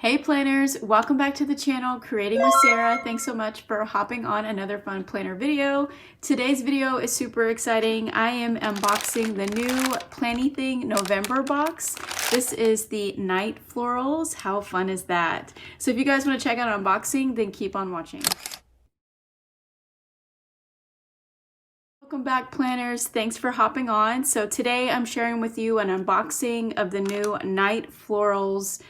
Hey planners, welcome back to the channel Creating with Sarah. Thanks so much for hopping on another fun planner video. Today's video is super exciting. I am unboxing the new Planything November box. This is the Night Florals. How fun is that? So if you guys want to check out unboxing, then keep on watching. Welcome back planners, thanks for hopping on. So today I'm sharing with you an unboxing of the new Night Florals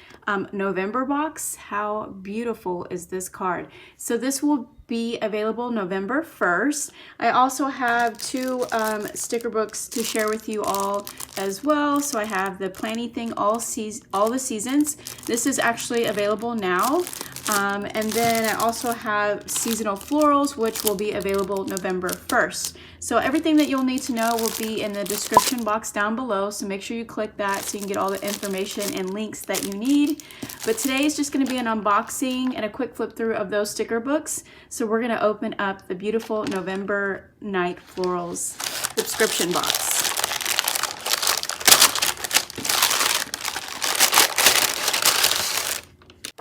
November box. How beautiful is this card? So this will be available November 1st. I also have two sticker books to share with you all as well. So I have the Planything all the seasons. This is actually available now. And then I also have seasonal florals, which will be available November 1st. So everything that you'll need to know will be in the description box down below. So make sure you click that so you can get all the information and links that you need. But today is just going to be an unboxing and a quick flip through of those sticker books. So we're going to open up the beautiful November Night Florals subscription box.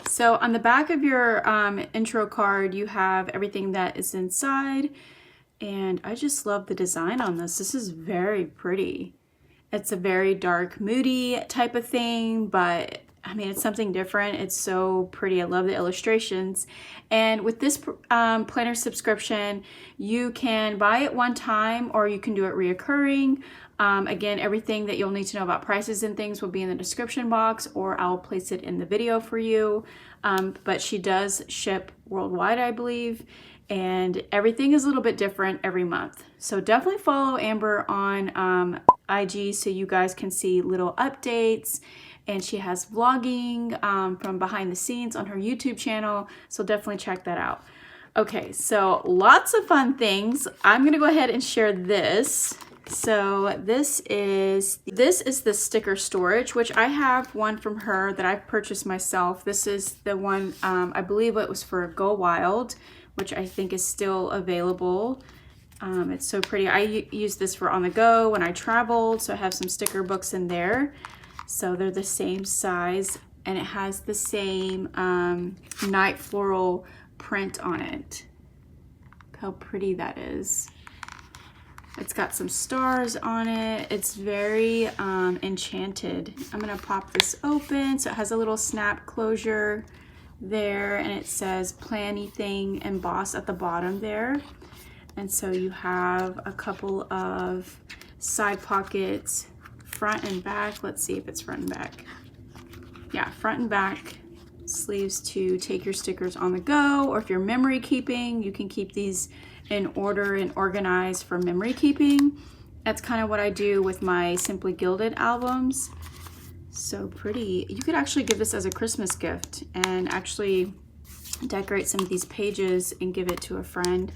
So on the back of your intro card, you have everything that is inside. And I just love the design on this. This is very pretty. It's a very dark, moody type of thing, but I mean, it's something different. It's so pretty. I love the illustrations. And with this planner subscription, you can buy it one time or you can do it reoccurring. Again, everything that you'll need to know about prices and things will be in the description box, or I'll place it in the video for you. But she does ship worldwide, I believe. And everything is a little bit different every month. So definitely follow Amber on IG so you guys can see little updates. And she has vlogging from behind the scenes on her YouTube channel. So definitely check that out. Okay, so lots of fun things. I'm gonna go ahead and share this. So this is the sticker storage, which I have one from her that I've purchased myself. This is the one, I believe it was for Go Wild, which I think is still available. It's so pretty. I use this for on the go when I traveled, so I have some sticker books in there. So they're the same size, and it has the same night floral print on it. Look how pretty that is. It's got some stars on it. It's very enchanted. I'm gonna pop this open. So it has a little snap closure there, and it says Planything embossed at the bottom there. And so you have a couple of side pockets, front and back. Let's see if it's front and back. Yeah, front and back sleeves to take your stickers on the go, or if you're memory keeping, you can keep these in order and organized for memory keeping. That's kind of what I do with my Simply Gilded albums. So pretty. You could actually give this as a Christmas gift and actually decorate some of these pages and give it to a friend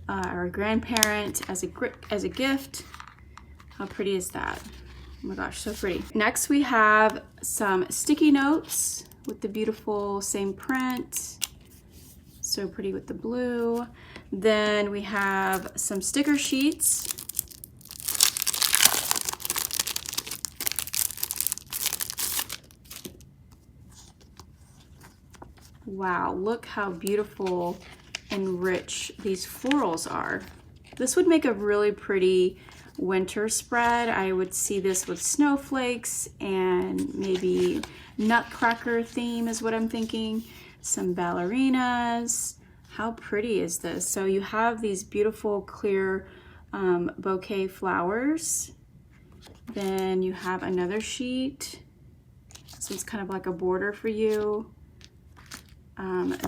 or a grandparent as a gift. How pretty is that? Oh my gosh, so pretty. Next we have some sticky notes with the beautiful same print. So pretty with the blue. Then we have some sticker sheets. Wow, look how beautiful and rich these florals are. This would make a really pretty winter spread. I would see this with snowflakes and maybe nutcracker theme is what I'm thinking. Some ballerinas. How pretty is this? So you have these beautiful clear bouquet flowers. Then you have another sheet. So it's kind of like a border for you.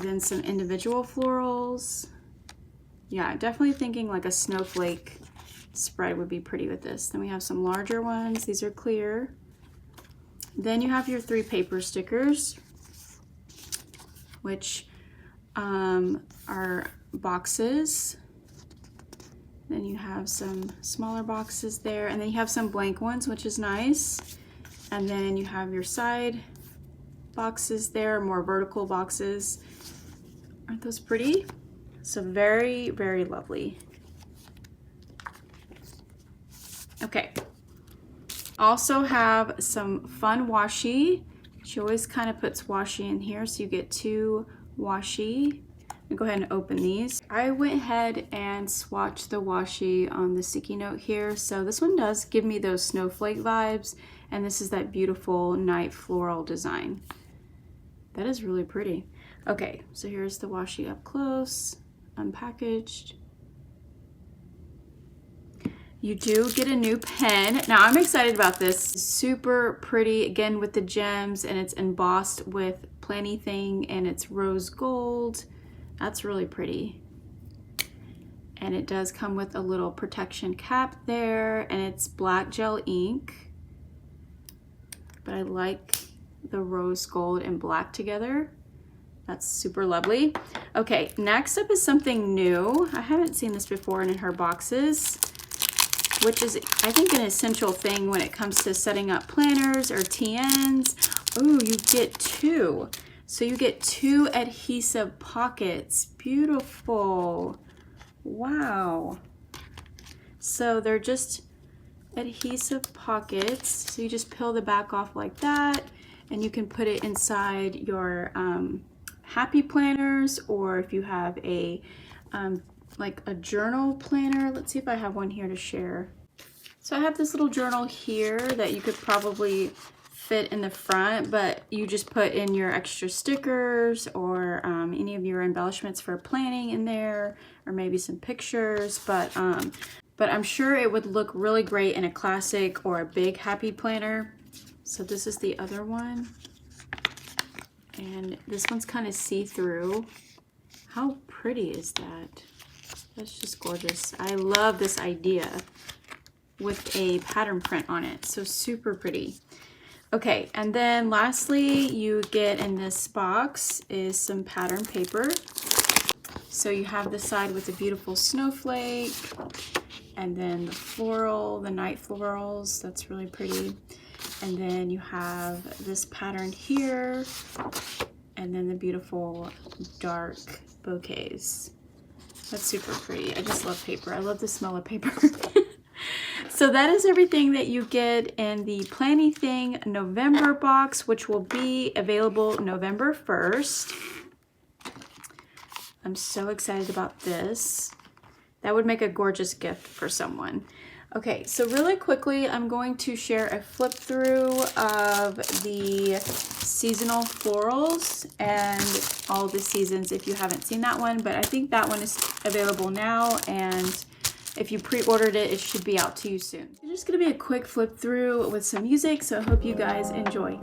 Then some individual florals. Yeah, definitely thinking like a snowflake spread would be pretty with this. Then we have some larger ones. These are clear. Then you have your 3 paper stickers, which are boxes. Then you have some smaller boxes there, and then you have some blank ones, which is nice. And then you have your side boxes there, more vertical boxes. Aren't those pretty? So very, very lovely. Okay. Also have some fun washi, She always kind of puts washi in here, so you get 2 washi. I'll go ahead and open these. I went ahead and swatched the washi on the sticky note here. So this one does give me those snowflake vibes, and this is that beautiful night floral design. That is really pretty. Okay, so here's the washi up close, unpackaged. You do get a new pen. Now I'm excited about this. Super pretty, again with the gems, and it's embossed with Planything, and it's rose gold. That's really pretty. And it does come with a little protection cap there, and it's black gel ink. But I like the rose gold and black together. That's super lovely. Okay, next up is something new. I haven't seen this before in her boxes, which is, I think, an essential thing when it comes to setting up planners or TNs. Ooh, you get 2. So you get 2 adhesive pockets. Beautiful. Wow. So they're just adhesive pockets. So you just peel the back off like that, and you can put it inside your happy planners, or if you have a like a journal planner. Let's see if I have one here to share. So I have this little journal here that you could probably fit in the front, but you just put in your extra stickers or any of your embellishments for planning in there, or maybe some pictures, but I'm sure it would look really great in a classic or a big happy planner. So this is the other one, and this one's kind of see-through. How pretty is that? That's just gorgeous. I love this idea with a pattern print on it. So super pretty. Okay, and then lastly, you get in this box is some pattern paper. So you have the side with the beautiful snowflake, and then the floral, the night florals. That's really pretty. And then you have this pattern here, and then the beautiful dark bouquets. That's super pretty. I just love paper. I love the smell of paper. So that is everything that you get in the Planything November box, which will be available November 1st. I'm so excited about this. That would make a gorgeous gift for someone. Okay, so really quickly, I'm going to share a flip through of the seasonal florals and all the seasons if you haven't seen that one, but I think that one is available now, and if you pre-ordered it, it should be out to you soon. It's just gonna be a quick flip through with some music, so I hope you guys enjoy.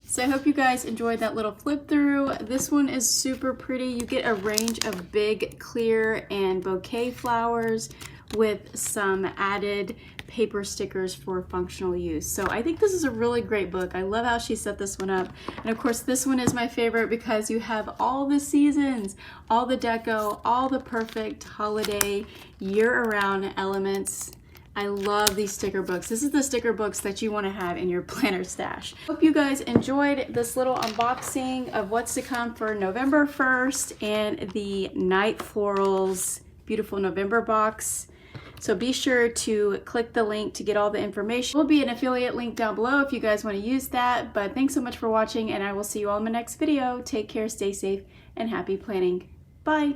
So I hope you guys enjoyed that little flip through. This one is super pretty. You get a range of big, clear, and bouquet flowers with some added paper stickers for functional use. So I think this is a really great book. I love how she set this one up. And of course, this one is my favorite because you have all the seasons, all the deco, all the perfect holiday, year-round elements. I love these sticker books. This is the sticker books that you want to have in your planner stash. Hope you guys enjoyed this little unboxing of what's to come for November 1st and the Night Florals beautiful November box. So be sure to click the link to get all the information. There will be an affiliate link down below if you guys want to use that. But thanks so much for watching, and I will see you all in my next video. Take care, stay safe, and happy planning. Bye.